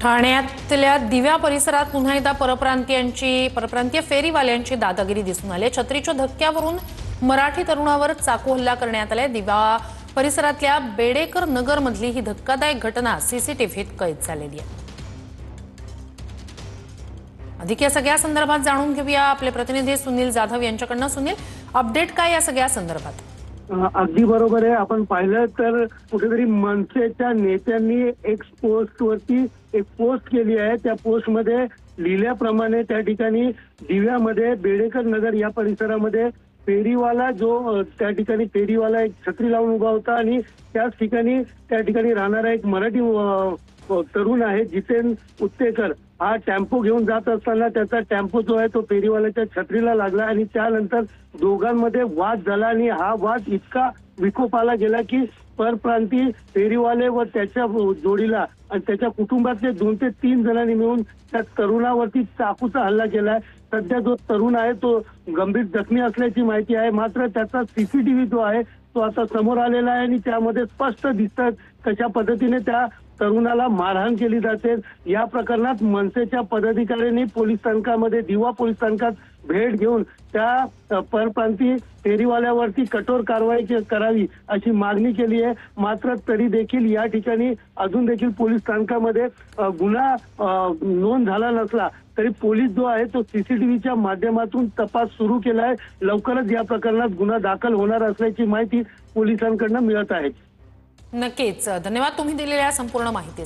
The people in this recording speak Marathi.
ठाण्यातल्या दिव्या परिसरात पुन्हा एकदा परप्रांतीय फेरीवाल्यांची दादागिरी दिसून आली। छत्रीच्या धक्क्यावरून मराठी तरुणावर चाकू हल्ला करण्यात आला। दिव्या परिसरातल्या बेडेकर नगर मधली ही धक्कादायक घटना सीसीटीव्हीत कैद झालेली आहे। अधिक या सगळ्या संदर्भात जाणून घेऊया आपले प्रतिनिधी सुनील जाधव यांच्याकडून। सुनील, अपडेट काय या सगळ्या संदर्भात? अगदी बरोबर आहे। आपण पाहिलं तर कुठेतरी मनसेच्या नेत्यांनी एक पोस्टवरती एक पोस्ट केली आहे। त्या पोस्टमध्ये लिहिल्याप्रमाणे त्या ठिकाणी दिव्यामध्ये बेडेकर नगर या परिसरामध्ये फेरीवाला जो त्या ठिकाणी फेरीवाला एक छत्री लावून उभा होता आणि त्याच ठिकाणी त्या ठिकाणी राहणारा एक मराठी तरुण आहे जितेन उत्तेकर, हा टेम्पो घेऊन जात असताना त्याचा टेम्पो जो आहे तो फेरीवाल्याच्या छत्रीला लागला आणि त्यानंतर दोघांमध्ये वाद झाला आणि हा वाद इतका विकोपाला गेला की परप्रांती फेरीवाले व त्याच्या जोडीला आणि त्याच्या कुटुंबातले 2 ते 3 जणांनी मिळून त्या तरुणावरती चाकूचा हल्ला केलाय। सध्या जो तरुण आहे तो गंभीर जखमी असल्याची माहिती आहे। मात्र त्याचा सीसीटीव्ही जो आहे तो आता समोर आलेला आहे आणि त्यामध्ये स्पष्ट दिसतं कशा पद्धतीने त्या तरुणाला मारहाण केली जाते। या प्रकरणात मनसेच्या पदाधिकाऱ्यांनी पोलीस स्थानकामध्ये दिवा पोलीस स्थानकात भेट घेऊन त्या परप्रांती फेरीवाल्यावरती कठोर कारवाई करावी अशी मागणी केली आहे। मात्र तरी देखील या ठिकाणी अजून देखील पोलीस स्थानकामध्ये गुन्हा नोंद झाला नसला तरी पोलीस जो आहे तो सीसीटीव्हीच्या माध्यमातून तपास सुरू केला आहे। लवकरच या प्रकरणात गुन्हा दाखल होणार असल्याची माहिती पोलिसांकडून मिळत आहे। नक्कीच, धन्यवाद तुम्ही दिलेल्या संपूर्ण माहितीसाठी।